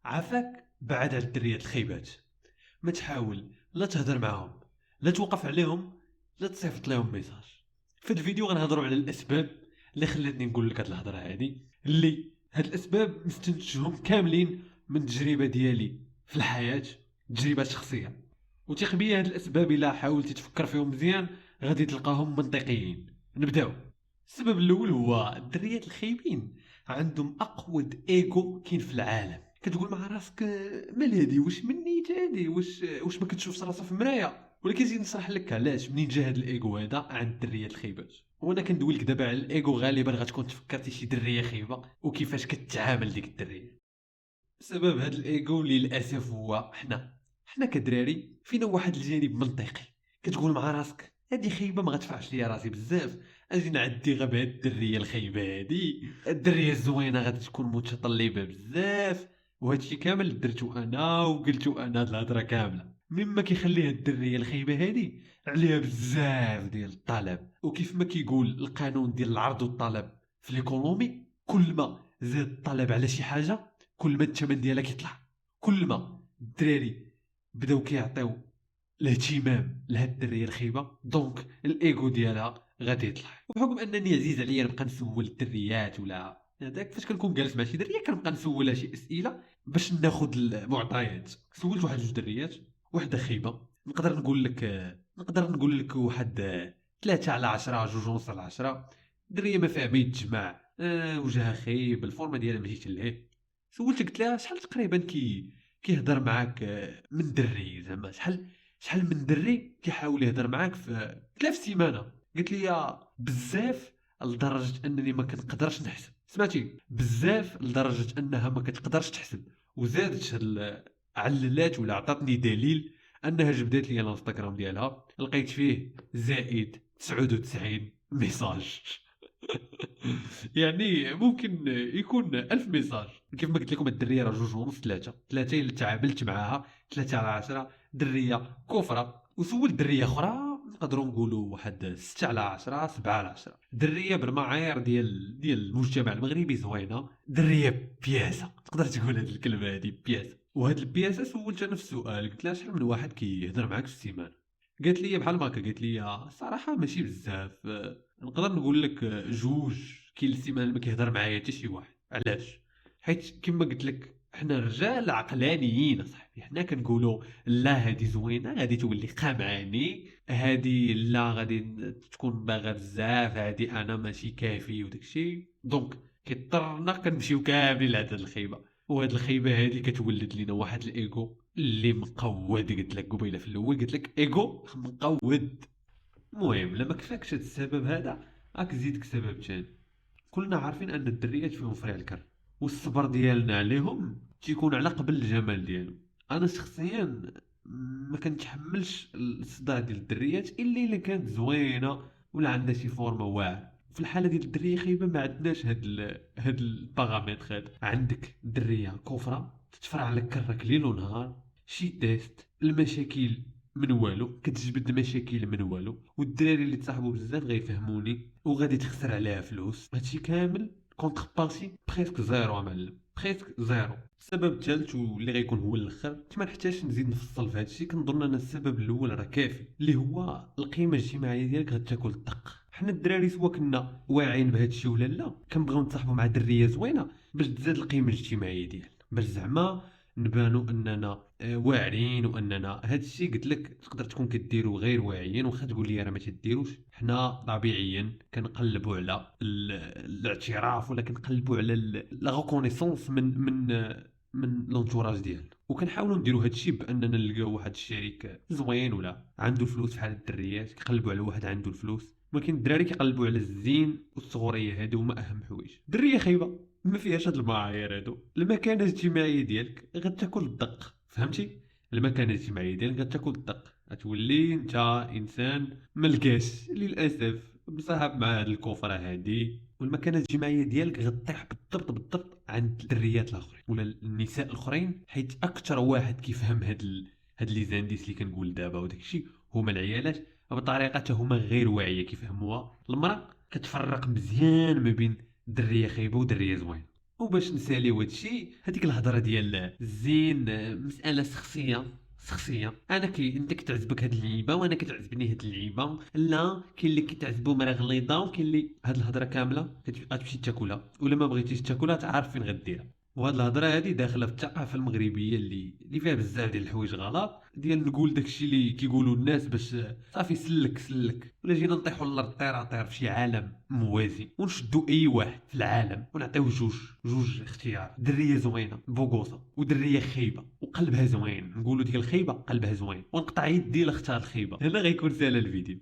عافاك بعد على الدريات الخيبات. ما تحاول لا تهدر معاهم، لا توقف عليهم، لا تصيفط لهم ميساج. في هذا الفيديو غنهضروا على الاسباب اللي خلاتني نقول لك هاد الهضره هادي، اللي هاد الاسباب مستنتجهم كاملين من التجربه ديالي في الحياه، تجربه شخصيه. وثق بيا هاد الاسباب الا حاولتي تفكر فيهم مزيان غادي تلقاهم منطقيين. نبداو. السبب الاول هو الدريات الخايبين عندهم اقود ايجو كاين في العالم. كتقول مع راسك مال هادي، واش مني هادي، واش ما كتشوفش راسها في المرايه؟ ولكن زيد نشرح لك علاش منين جا هاد الايجو هذا عند الدريات الخايبات. وانا كندوي لك دابا على الايجو، غالبا غتكون تفكرتي شي دريه خايبه وكيفاش كتعامل ديك الدريه. سبب هاد الايجو للاسف هو حنا كدراري فينا واحد الجانب منطقي. كتقول مع راسك هادي خايبه، ما غتفعش ليا راسي بزاف، اجي نعدي غير بهاد الدريه الخايبه هادي. الدريه الزوينه غادي تكون متطلبه بزاف، وهادشي كامل درتو انا وقلتو انا هاد الهضره كامله، مما كيخلي هاد الدريه الخايبه هادي عليها بزاف ديال الطلب. وكيف ما كيقول القانون ديال العرض والطلب في ليكونومي، كل ما زاد الطلب على شي حاجه كل ما الثمن ديالها كيطلع. كل ما الدراري بداو كيعطيو الاهتمام لهاد الدريه الخايبه، دونك الايجو ديالها غادي يطلع. وبحكم انني عزيز عليا نبقى نسول الدريات ولا هذاك، فاش كنكون جالس مع شي دريه كنبقى نسولها شي اسئله باش ناخذ المعطيات. سولت واحد جوج دريات، وحده خايبه. نقدر نقول لك واحد 3 على 10، 2 ونص على 10. دريه ما فيها ما يتجمع، وجهها خايب، الفورمه ديالها ماشي تلهي. سولت قلت لها شحال تقريبا كيهضر معاك من دري، زعما شحال من دري كيحاول يهضر معاك في 3 سيمانه؟ قلت لي بزاف، لدرجه انني ما كنقدرش نحسب. سمعتي؟ بزاف لدرجه انها ما كتقدرش تحسب. وزادت عللات ولا عطاتني دليل انها جبدات لي الانستغرام ديالها، لقيت فيه زائد 99 ميساج. يعني ممكن يكون 1000 ميساج. كيف ما قلت لكم الدريه راه 2 ونص 3 اللي تعاملت معاها 3 على 10. دريه كفره. وسولت دريه اخرى نقدروا نقولوا واحد 6 على 10، 7 على 10. دريه بالمعايير ديال المجتمع المغربي زوينه، دريه بياسه، تقدر تقول هذه الكلمه هذه بياسه. وهاد البياسه سولتها نفس السؤال، قلت لها شحال من واحد كيهضر معاك في السيمانه؟ قالت لي بحال ما هكا، قالت لي الصراحه ماشي بزاف، نقدر نقول لك جوج. كاين السيمانه اللي ما كيهضر معايا حتى شي واحد. علاش؟ حيت كما قلت لك حنا رجال عقلانيين اصاحبي. حنا كنقولوا لا هادي زوينه غادي تولي قامعاني، هادي لا غادي تكون باغا بزاف، هادي انا ماشي كافي وداكشي. دونك كيضطرنا كنمشيو كاملين لهاد الخيبه. وهاد الخيبه هادي كتولد لينا واحد الايجو اللي مقود. قلت لك قبيله في الاول، قلت لك ايجو مقود. المهم لما كفاكش هاد السبب هذا، راك زيدك سبب تاني. كلنا عارفين ان الدريات فيهم فرع الكر، والصبر ديالنا عليهم تيكون على قبل الجمال ديالهم. انا شخصيا ما كنتحملش الصداع ديال الدريات الا كانت زوينه ولا عندها شي فورمه واعره. في الحاله ديال الدريه خايبه ما عندناش هاد البارامتر هذا. عندك دريه كفره تتفرع لك كرك ليل ونهار، شي تيست المشاكل من والو، كتجبد مشاكل من والو، والدراري اللي تصاحبوا بزاف غيفهموني وغادي تخسر عليها فلوس. هادشي كامل كونتر بارتي بريسك زيرو معلم، بريسك زيرو. السبب الثالث واللي غيكون هو الاخر، ما نحتاجش نزيد نفصل في هادشي، كنظن ان السبب الاول راه كافي، اللي هو القيمه الاجتماعيه ديالك غتاكل الدق. حنا الدراري سوا كنا واعيين بهادشي ولا لا، كنبغيو نتصاحبوا مع دريه زوينه باش تزاد القيمه الاجتماعيه ديالنا، باش زعما نبانو اننا واعرين، واننا هادشي قلت لك تقدر تكون كديرو غير واعيين. واخا تقول لي راه ما تديروش، حنا طبيعيا كنقلبوا على الاعتراف، ولا كنقلبوا على لا ريكونيسونس من لونتوراج ديالنا، وكنحاولوا نديروا هادشي باننا نلقاو واحد الشريك زوين ولا عنده الفلوس. بحال الدريات كيقلبوا على واحد عنده الفلوس، ولكن الدراري كيقلبوا على الزين والصغوريه. هادو هما اهم حوايج. دريه خايبه ما فيهاش هاد المعايير هادو. المكانه الاجتماعيه ديالك غتاكل الدق، فهمتي؟ المكانه الاجتماعيه ديالك غتاكل الدق، غتولي انت انسان ملقاش للاسف مصاحب مع هاد الكفره هادي. والمكانه الاجتماعيه ديالك غطيح بالضبط بالضبط عند الدريات الاخرين ولا النساء الاخرين، حيت اكثر واحد كيفهم هاد لي زانديس اللي كنقول دابا وداك الشيء هما العيالات. بطريقه هما غير واعيه كيفهموها. المراه كتفرق مزيان ما بين دريه خايبه ودريه زوينه. وباش نساليو هادشي، هذيك الهضره ديال الزين مساله شخصيه. انت كتعجبك هاد اللعيبه وانا كتعجبني هاد اللعيبه، لا كاين اللي كتعجبو مرا غليظه وكاين اللي هاد الهضره كامله غتمشي تاكلها، ولا ما بغيتيش تاكلها تعرف فين غديرها. وهاد الهضره هادي داخله في الثقافه المغربيه اللي فيها بزاف ديال الحوايج غلط، ديال نقول داكشي اللي كيقولوا الناس باش صافي سلك، ولا جينا نطيحوا للارض طير في شي عالم موازي ونشدوا اي واحد في العالم ونعطيوه جوج اختيار: دريه زوينه بوغوصه ودريه خايبه وقلبها زوين، نقولوا ديك الخايبه قلبها زوين، ونقطع يدي لا اختار الخايبه. هنا غيكون سهل الفيديو.